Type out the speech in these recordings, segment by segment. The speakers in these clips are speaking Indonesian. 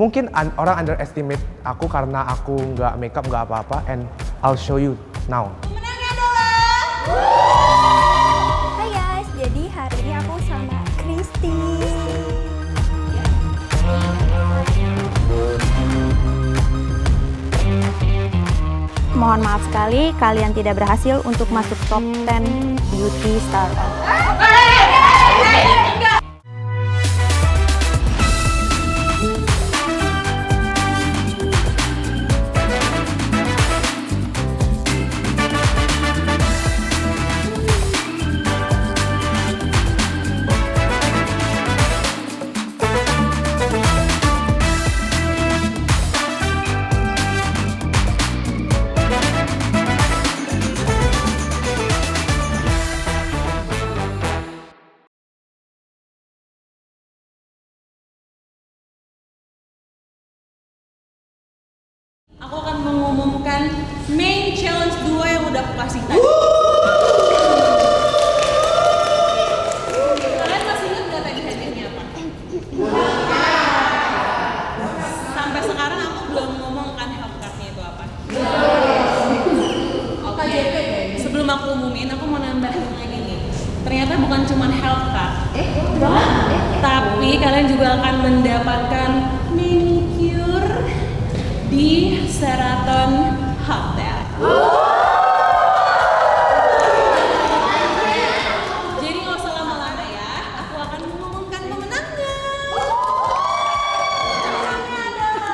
Mungkin orang underestimate aku karena aku nggak makeup, nggak apa-apa, and I'll show you now. Pemenangnya adalah... Hai guys, jadi hari ini aku sama Kristi. Mohon maaf sekali, kalian tidak berhasil untuk masuk top 10 beauty star. Aku akan mengumumkan main challenge 2 yang udah aku kasih tadi. Kalian masih ingat gak tadi hadiahnya apa? Sampai sekarang aku belum ngomongkan health card-nya itu apa. Oke. Sebelum aku umumin, aku mau nambahin lagi nih. Ternyata bukan cuma health card. Tapi kalian juga akan mendapatkan manicure di Sheraton Hotel. Jadi nggak usah lama-lama ya, aku akan mengumumkan pemenangnya. Pemenangnya adalah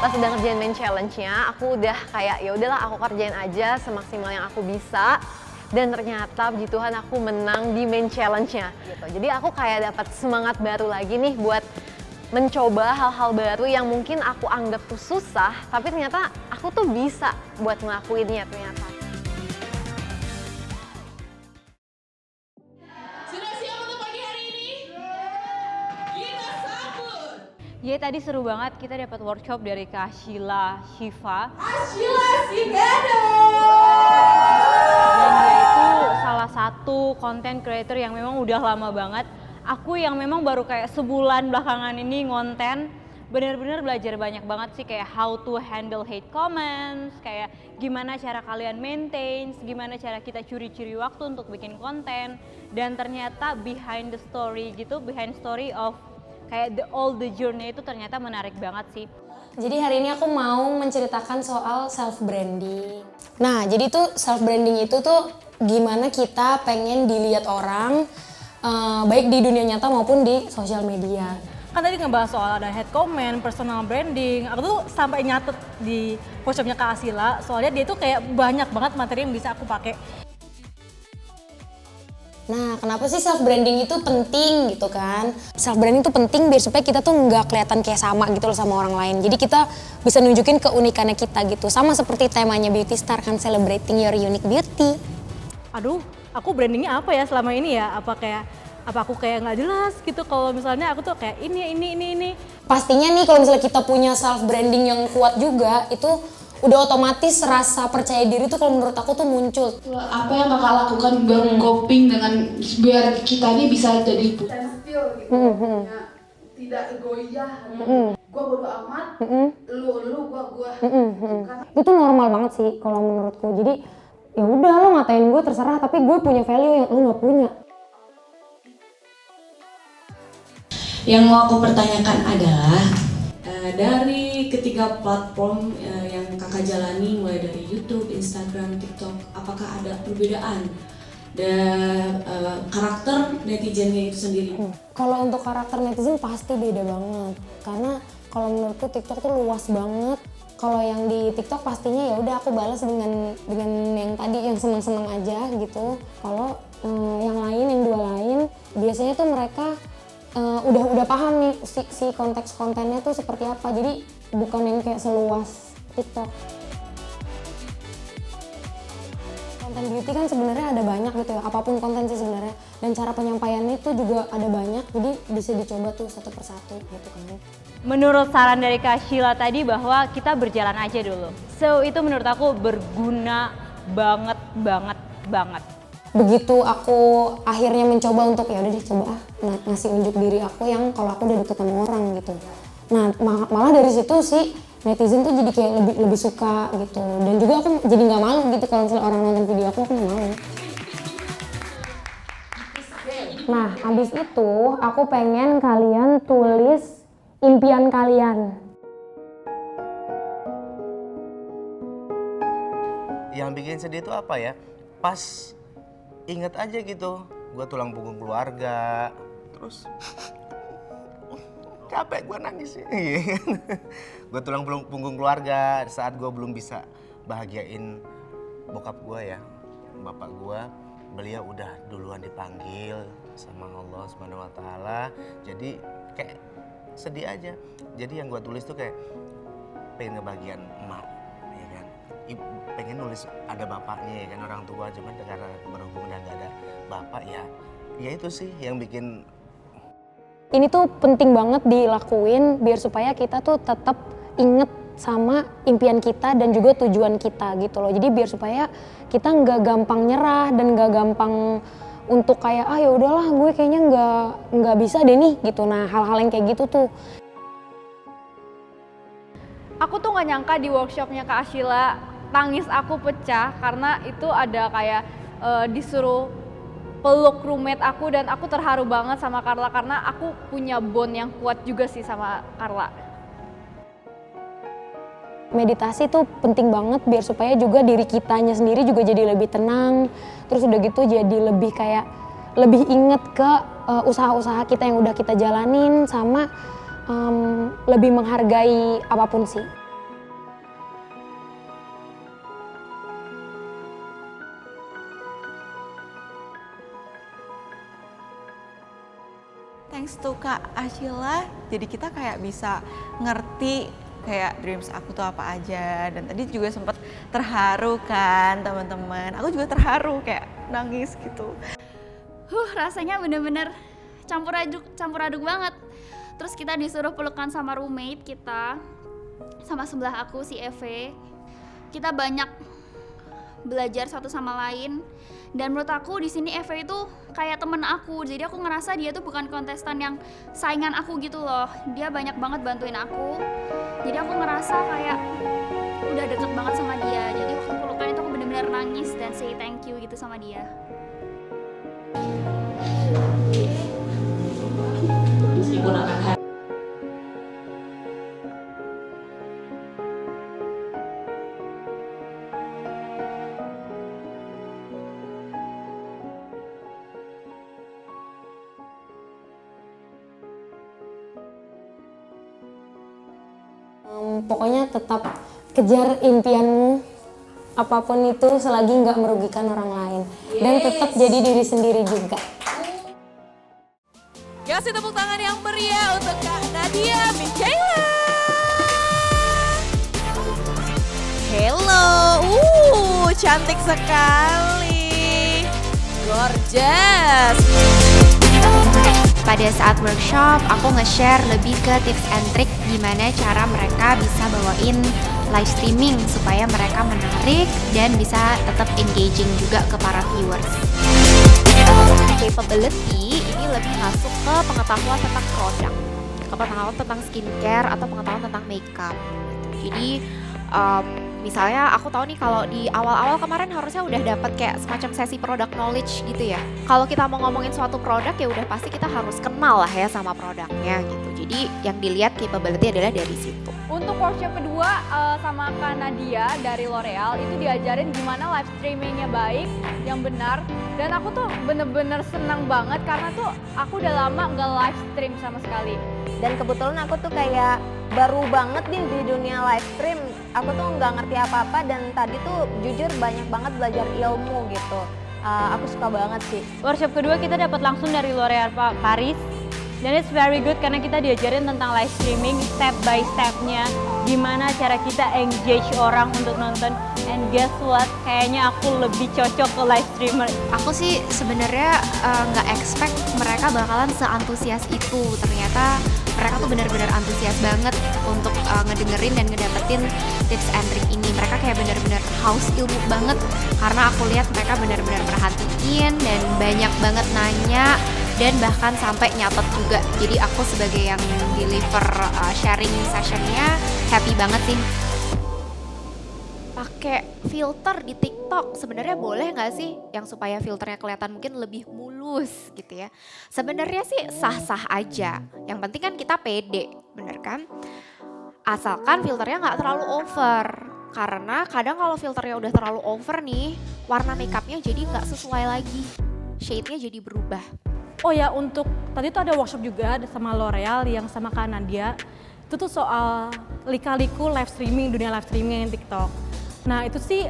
Pas udah ngerjain main challenge-nya, aku udah kayak ya udahlah aku kerjain aja semaksimal yang aku bisa. Dan ternyata puji Tuhan aku menang di main challenge-nya gitu. Jadi aku kayak dapat semangat baru lagi nih buat mencoba hal-hal baru yang mungkin aku anggap tuh susah, tapi ternyata aku tuh bisa buat ngelakuinnya ternyata. sudah siap untuk pagi hari ini? Kita sambut Ya tadi seru banget, kita dapat workshop dari Kak Sheila Shiva. Sheila Sigado. Dan dia itu salah satu content creator yang memang udah lama banget. Aku yang memang baru kayak sebulan belakangan ini ngonten, bener-bener belajar banyak banget sih kayak how to handle hate comments, kayak gimana cara kalian maintain, gimana cara kita curi-curi waktu untuk bikin konten. Dan ternyata behind the story gitu, behind story of kayak all the journey itu ternyata menarik banget sih. Jadi hari ini aku mau menceritakan soal self branding. Nah, jadi tuh self branding itu tuh gimana kita pengen dilihat orang baik di dunia nyata maupun di sosial media. Kan tadi ngebahas soal ada head comment, personal branding. Aku tuh sampai nyatet di workshopnya Kak Asila, soalnya dia tuh kayak banyak banget materi yang bisa aku pakai. Nah, kenapa sih self branding itu penting gitu kan? Self branding itu penting biar supaya kita tuh nggak kelihatan kayak sama gitu loh sama orang lain. Jadi kita bisa nunjukin keunikannya kita gitu. Sama seperti temanya Beauty Star kan, celebrating your unique beauty. Aduh, aku brandingnya apa ya selama ini ya? Apa aku kayak nggak jelas gitu kalau misalnya aku tuh kayak ini. Pastinya nih kalau misalnya kita punya self branding yang kuat juga, itu udah otomatis rasa percaya diri tuh kalau menurut aku tuh muncul. Apa yang kakak lakukan buat coping dengan biar kita ini bisa jadi still gitu, tidak goyah. Gua bodo amat, lu gua. Itu normal banget sih kalau menurutku. Jadi ya udah lo ngatain gue terserah, tapi gue punya value yang lo nggak punya. Yang mau aku pertanyakan adalah dari ketiga platform yang kakak jalani, mulai dari YouTube, Instagram, TikTok, apakah ada perbedaan dan karakter netizennya itu sendiri? Kalau untuk karakter netizen pasti beda banget, karena kalau menurutku TikTok tuh luas banget. Kalau yang di TikTok pastinya ya udah aku balas dengan yang tadi yang seneng-seneng aja gitu. Kalau yang lain, yang dua lain, biasanya tuh mereka udah paham nih si konteks kontennya tuh seperti apa. Jadi bukan yang kayak seluas TikTok. Konten beauty kan sebenarnya ada banyak gitu ya, apapun konten sih sebenarnya. Dan cara penyampaiannya itu juga ada banyak, jadi bisa dicoba tuh satu persatu gitu kan. Menurut saran dari Kak Sheila tadi bahwa kita berjalan aja dulu. So itu menurut aku berguna banget. begitu aku akhirnya mencoba untuk ya udah deh coba ngasih unjuk diri aku yang kalau aku udah deket sama orang gitu. Nah malah dari situ sih netizen tuh jadi kayak lebih suka gitu, dan juga aku jadi nggak malu gitu kalau misalnya orang nonton video aku nggak malu. Nah abis itu aku pengen kalian tulis impian kalian. Yang bikin sedih itu apa ya? Pas inget aja gitu, gue tulang punggung keluarga, terus capek gue nangis ya. Gue tulang punggung keluarga saat gue belum bisa bahagiain bokap gue ya, bapak gue. Beliau udah duluan dipanggil sama Allah Subhanahu Wa Taala, jadi kayak sedih aja. Jadi yang gue tulis tuh kayak pengen ngebahagiain emak, ya kan. Pengen nulis ada bapaknya ya kan, orang tua, cuman karena berhubung udah gak ada bapak ya itu sih yang bikin. Ini tuh penting banget dilakuin biar supaya kita tuh tetap inget sama impian kita dan juga tujuan kita gitu loh. Jadi biar supaya kita nggak gampang nyerah dan nggak gampang untuk kayak ya udahlah gue kayaknya nggak bisa deh nih gitu. Nah hal-hal yang kayak gitu tuh. Aku tuh nggak nyangka di workshopnya Kak Ashila tangis aku pecah karena itu ada kayak disuruh peluk roommate aku, dan aku terharu banget sama Carla karena aku punya bond yang kuat juga sih sama Carla. Meditasi tuh penting banget biar supaya juga diri kitanya sendiri juga jadi lebih tenang, terus udah gitu jadi lebih kayak lebih inget ke usaha-usaha kita yang udah kita jalanin, sama lebih menghargai apapun sih. Thanks to Kak Ashila, jadi kita kayak bisa ngerti kayak dreams aku tuh apa aja. Dan tadi juga sempet terharu kan teman-teman, aku juga terharu kayak nangis gitu. Rasanya bener-bener campur aduk banget. Terus kita disuruh pelukan sama roommate kita, sama sebelah aku si Eve. Kita banyak belajar satu sama lain, dan menurut aku di sini Eve itu kayak temen aku. Jadi aku ngerasa dia tuh bukan kontestan yang saingan aku gitu loh. Dia banyak banget bantuin aku. Jadi aku ngerasa kayak udah deket banget sama dia. Jadi waktu pelukan itu aku bener-bener nangis dan say thank you gitu sama dia. Pokoknya tetap kejar impianmu, apapun itu selagi nggak merugikan orang lain. Dan tetap jadi diri sendiri juga. Kasih tepuk tangan yang meriah untuk Kak Nadia Michaela. Hello, cantik sekali, gorgeous. Pada saat workshop, aku nge-share lebih ke tips and trick gimana cara mereka bisa bawain live streaming supaya mereka menarik dan bisa tetap engaging juga ke para viewers. Capability ini lebih masuk ke pengetahuan tentang produk, ke pengetahuan tentang skincare atau pengetahuan tentang makeup. Jadi misalnya aku tahu nih kalau di awal-awal kemarin harusnya udah dapat kayak semacam sesi product knowledge gitu ya. Kalau kita mau ngomongin suatu produk ya udah pasti kita harus kenal lah ya sama produknya gitu. Jadi yang dilihat capability adalah dari situ. Untuk workshop kedua sama Kak Nadia dari L'Oreal itu diajarin gimana live streamingnya baik, yang benar. Dan aku tuh bener-bener senang banget karena tuh aku udah lama nggak live stream sama sekali. Dan kebetulan aku tuh kayak baru banget nih di dunia live stream. Aku tuh nggak ngerti apa-apa dan tadi tuh jujur banyak banget belajar ilmu gitu. Aku suka banget sih. Workshop kedua kita dapat langsung dari L'Oreal Paris. Dan it's very good karena kita diajarin tentang live streaming step by stepnya, gimana cara kita engage orang untuk nonton. And guess what? Kayaknya aku lebih cocok ke live streamer. Aku sih sebenarnya nggak expect mereka bakalan seantusias itu. Ternyata mereka tuh benar-benar antusias banget untuk ngedengerin dan ngedapetin tips and trick ini. Mereka kayak benar-benar haus ilmu banget karena aku lihat mereka benar-benar perhatiin dan banyak banget nanya dan bahkan sampai nyatet juga. Jadi aku sebagai yang deliver sharing sessionnya happy banget sih. Pakai filter di TikTok sebenarnya boleh nggak sih yang supaya filternya kelihatan mungkin lebih mulus gitu ya? Sebenarnya sih sah-sah aja. Yang penting kan kita pede, bener kan? Asalkan filternya nggak terlalu over. Karena kadang kalau filternya udah terlalu over nih, warna makeupnya jadi nggak sesuai lagi. Shade-nya jadi berubah. Oh ya, untuk tadi tuh ada workshop juga sama L'Oreal yang sama Kak Nadia. Itu tuh soal lika-liku live streaming, dunia live streaming yang TikTok. Nah itu sih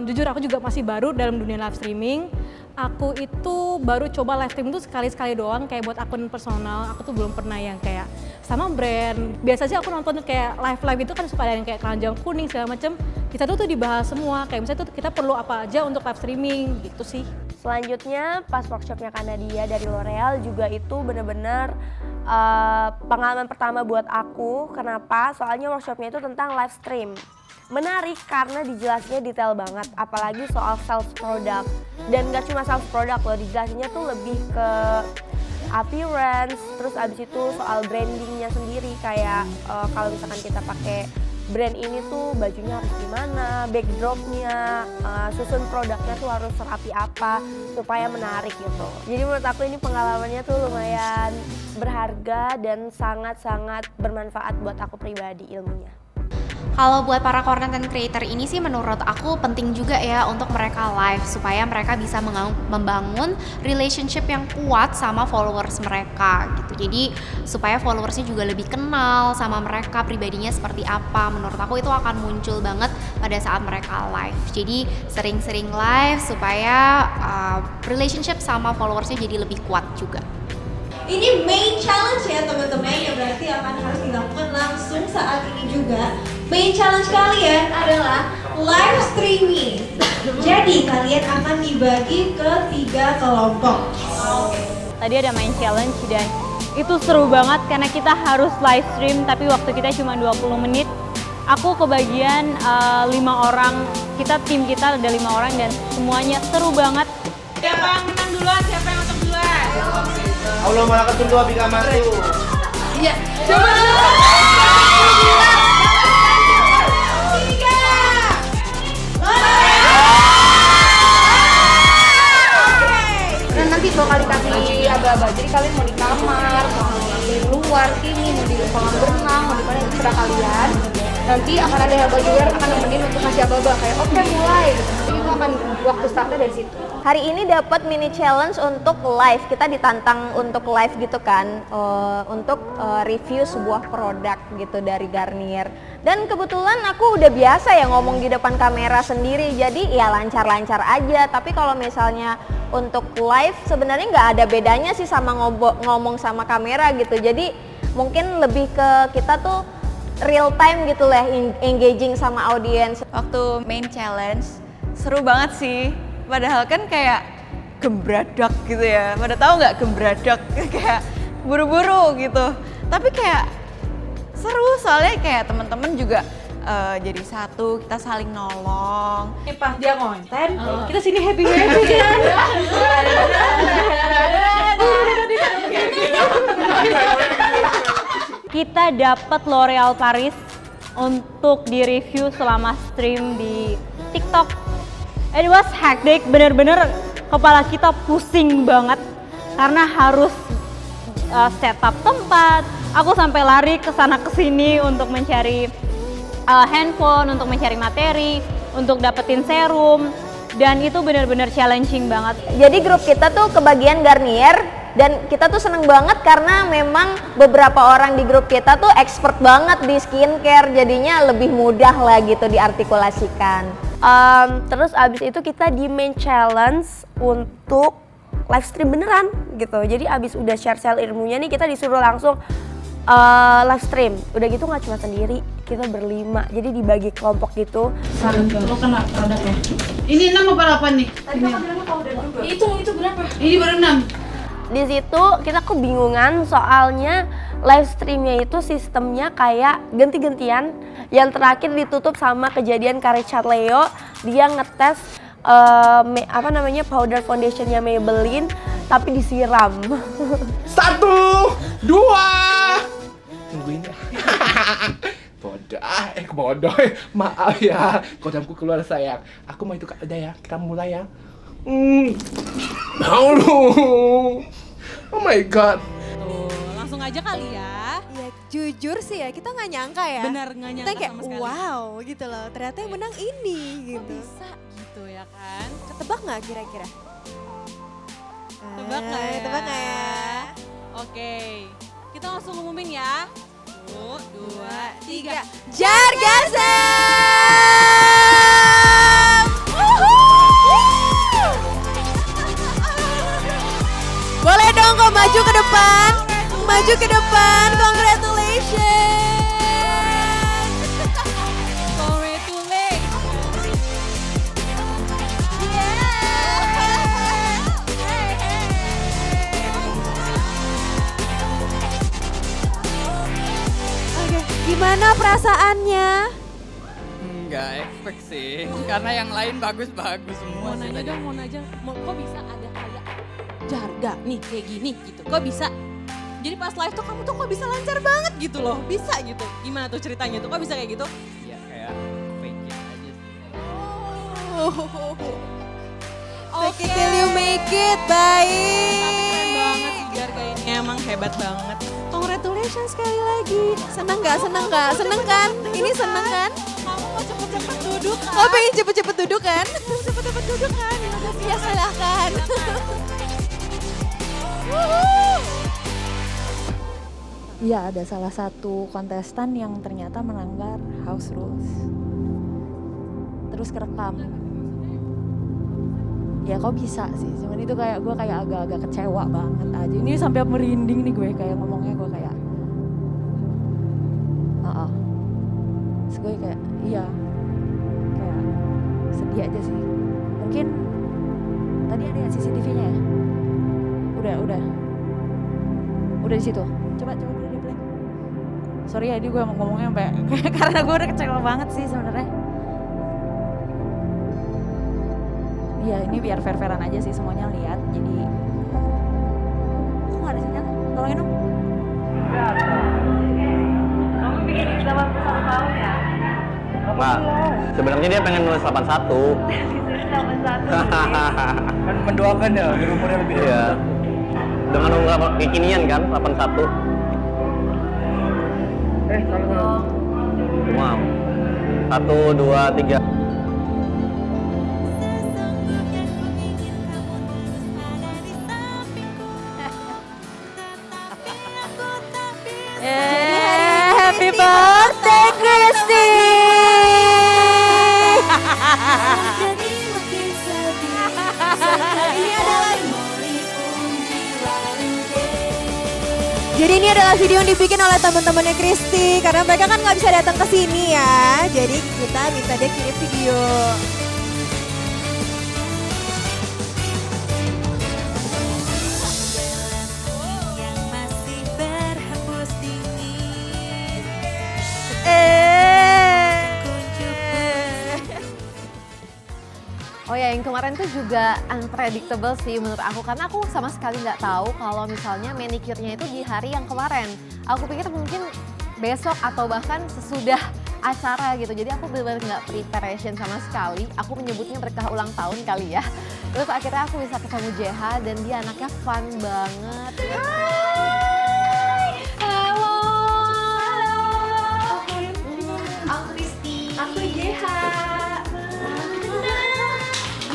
jujur aku juga masih baru dalam dunia live streaming. Aku itu baru coba live streaming tuh sekali-sekali doang kayak buat akun personal. Aku tuh belum pernah yang kayak sama brand. Biasa sih aku nonton kayak live itu kan suka ada yang kayak keranjang kuning segala macem. Kita tuh dibahas semua, kayak misalnya tuh kita perlu apa aja untuk live streaming gitu sih. Selanjutnya pas workshopnya Kak Nadia dari L'Oreal juga itu bener-bener pengalaman pertama buat aku. Kenapa? Soalnya workshopnya itu tentang live stream. Menarik karena dijelasinnya detail banget, apalagi soal sales product. Dan gak cuma sales product loh, dijelasinnya tuh lebih ke appearance, terus abis itu soal brandingnya sendiri. Kayak kalau misalkan kita pakai brand ini tuh bajunya harus gimana, backdropnya, susun produknya tuh harus serapi apa supaya menarik gitu. Jadi menurut aku ini pengalamannya tuh lumayan berharga dan sangat-sangat bermanfaat buat aku pribadi ilmunya. Kalau buat para content creator ini sih menurut aku penting juga ya untuk mereka live supaya mereka bisa membangun relationship yang kuat sama followers mereka gitu. Jadi supaya followersnya juga lebih kenal sama mereka pribadinya seperti apa. Menurut aku itu akan muncul banget pada saat mereka live. Jadi sering-sering live supaya relationship sama followersnya jadi lebih kuat juga. Ini main challenge ya teman-teman yang berarti akan harus dilakukan langsung saat ini juga. Main challenge kalian adalah live streaming. Jadi kalian akan dibagi ke 3 kelompok. Tadi ada main challenge dan itu seru banget karena kita harus live stream tapi waktu kita cuma 20 menit. Aku kebagian 5 orang, tim kita ada 5 orang dan semuanya seru banget. Siapa yang menang duluan? Siapa yang masuk duluan? Allah malaikat dua bika mantu. Iya, coba dulu. Dan nanti bakal dikasih aba-aba, jadi kalian mau di kamar, mau di luar sini, mau di kolam berenang, mau di mana itu serah kalian. Nanti akan ada aba-juga akan nemenin untuk ngasih aba-aba kayak oke mulai gitu. Jadi itu akan waktu startnya dari situ. Hari ini dapat mini challenge untuk live, kita ditantang untuk live gitu kan, untuk review sebuah produk gitu dari Garnier. Dan kebetulan aku udah biasa ya ngomong di depan kamera sendiri, jadi ya lancar-lancar aja. Tapi kalau misalnya untuk live sebenarnya nggak ada bedanya sih sama ngomong sama kamera gitu. Jadi mungkin lebih ke kita tuh real time gitu lah, engaging sama audiens. Waktu main challenge seru banget sih. Padahal kan kayak gembradak gitu ya. Pada tahu nggak gembradak kayak buru-buru gitu. Tapi kayak seru soalnya kayak teman-teman juga jadi satu, kita saling nolong. Pas dia konten, kita sini happy-happy kan. Kita dapat L'Oreal Paris untuk di-review selama stream di TikTok. It was hectic, bener-bener kepala kita pusing banget karena harus setup tempat. Aku sampai lari ke sana ke sini untuk mencari handphone, untuk mencari materi, untuk dapetin serum, dan itu bener-bener challenging banget. Jadi grup kita tuh kebagian Garnier dan kita tuh seneng banget karena memang beberapa orang di grup kita tuh expert banget di skincare, jadinya lebih mudah lah gitu diartikulasikan. Terus abis itu kita di main challenge untuk live stream beneran gitu. Jadi abis udah share ilmunya nih kita disuruh langsung live stream. Udah gitu nggak cuma sendiri, kita berlima. Jadi dibagi kelompok gitu. Lo kena produknya. Ini 6 apa 8 nih? Tadi kakak bilangnya powder juga. Itu berapa? Ini baru 6. Di situ kita kebingungan soalnya live streamnya itu sistemnya kayak ganti-gantian. Yang terakhir ditutup sama kejadian Richard Leo, dia ngetes powder foundationnya Maybelline tapi disiram. 1, 2. Tungguin ya. Bodoh. Maaf ya, kodamku keluar sayang. Aku mau itu udah ya, kita mulai ya. Mau lu. Oh my god. Tuh, langsung aja kali ya. Ya jujur sih ya, kita nggak nyangka ya. Benar, nggak nyangka kita kayak, sama sekali. wow gitu loh, ternyata yang menang ini gitu. Kok bisa gitu ya kan? Ketebak nggak kira-kira? Tebak nggak ya? Tebak nggak ya? Oke, kita langsung ngumumin ya. 1, 2, 3. Jargasem! Boleh dong kok maju ke depan. Maju ke depan. Congratulations. Oke, gimana perasaannya? Nggak expect sih, karena yang lain bagus-bagus semua. Mau nanya dong, kok bisa ada kayak Jarga nih kayak gini gitu, kok bisa? Jadi pas live tuh kamu tuh kok bisa lancar banget gitu loh, bisa gitu. Gimana tuh ceritanya tuh, kok bisa kayak gitu? Ya kayak fake it aja sih. Fake it till you make it, baik. Keren banget sih Jarga ini, emang hebat banget. Congratulations sekali lagi. Seneng gak? Seneng gak? Seneng kan? Ini seneng kan? Kamu mau cepet-cepet duduk kan? Oh pengen cepet-cepet duduk kan? Cepet-cepet duduk kan? Ya silahkan. Iya, ada salah satu kontestan yang ternyata melanggar house rules. Terus kerekam. Ya kok bisa sih, cuman itu kayak gue kayak agak-agak kecewa banget aja. Ini sampai merinding nih gue kayak ngomongnya, gue kayak terus gue kayak iya, kayak sedih aja sih. Mungkin tadi ada ya CCTV-nya ya? Udah di situ. Coba dulu di play. Sorry ya, gue ngomongnya sampai karena gue udah kecewa banget sih sebenarnya. Iya, ini biar fair-fairan aja sih semuanya lihat. Jadi kok nggak ada sinyal? Tolongin dong. Kamu bikin 81 tahun ya? Nah, sebenarnya dia pengen nulis 81. Kan mendoakan ya, biar umurnya lebih dari Iya. Dengan umur kekinian kan, 81. kalau Wow. 1, 2, 3. Happy birthday Christy. Jadi ini adalah video yang dibikin oleh teman-temannya Christy karena mereka kan nggak bisa datang ke sini ya. Jadi kita minta dia kirim video. Oh ya, yang kemarin tuh juga unpredictable sih menurut aku, karena aku sama sekali nggak tahu kalau misalnya manicure-nya itu di hari yang kemarin. Aku pikir mungkin besok atau bahkan sesudah acara gitu. Jadi aku benar-benar nggak preparation sama sekali. Aku menyebutnya berkah ulang tahun kali ya. Terus akhirnya aku bisa ketemu JH dan dia anaknya fun banget. Halo. Aku Kristi. Aku JH.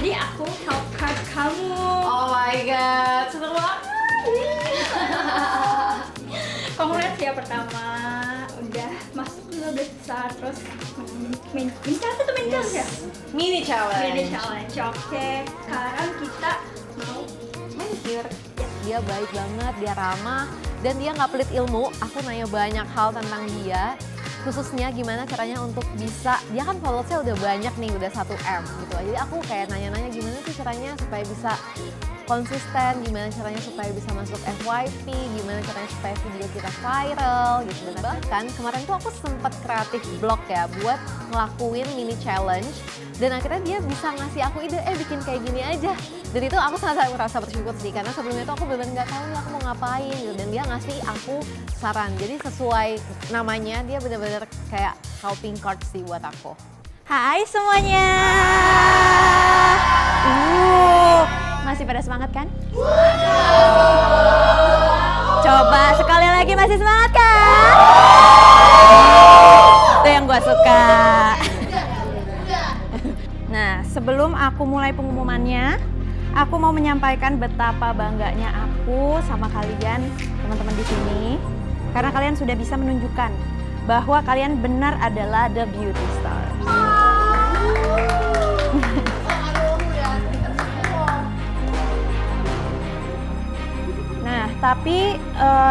Jadi aku help card kamu. Oh my god, seneng banget. Congrats ya pertama. Udah masuk 15 besar terus main challenge tuh main challenge ya? Mini challenge. Mini challenge. Oke, sekarang kita mau manicure. Dia baik banget, dia ramah, dan dia nggak pelit ilmu. Aku nanya banyak hal tentang dia, khususnya gimana caranya untuk bisa, dia kan followersnya udah banyak nih, udah 1M gitu. Jadi aku kayak nanya-nanya gimana sih caranya supaya bisa konsisten, gimana caranya supaya bisa masuk FYP, gimana caranya supaya video kita viral gitu. Dan bahkan kemarin tuh aku sempat kreatif blog ya buat ngelakuin mini challenge, dan akhirnya dia bisa ngasih aku ide, bikin kayak gini aja. Dan itu aku sangat merasa bersyukur sih, karena sebelumnya tuh aku benar-benar nggak tahu nih aku mau ngapain gitu. Dan dia ngasih aku saran, jadi sesuai namanya dia benar-benar kayak helping card sih buat aku. Hai semuanya. Masih pada semangat kan? Coba sekali lagi, masih semangat kan? Itu yang gue suka. Nah, sebelum aku mulai pengumumannya, aku mau menyampaikan betapa bangganya aku sama kalian, teman-teman di sini, karena kalian sudah bisa menunjukkan bahwa kalian benar adalah the beauty stars. Nah, tapi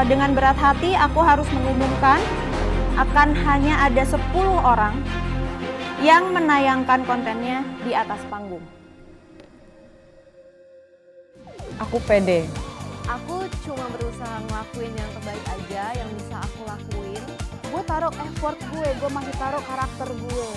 dengan berat hati aku harus mengumumkan akan hanya ada 10 orang yang menayangkan kontennya di atas panggung. Aku pede. Aku cuma berusaha ngelakuin yang terbaik aja yang bisa aku lakuin. Gue taruh effort gue masih taruh karakter gue.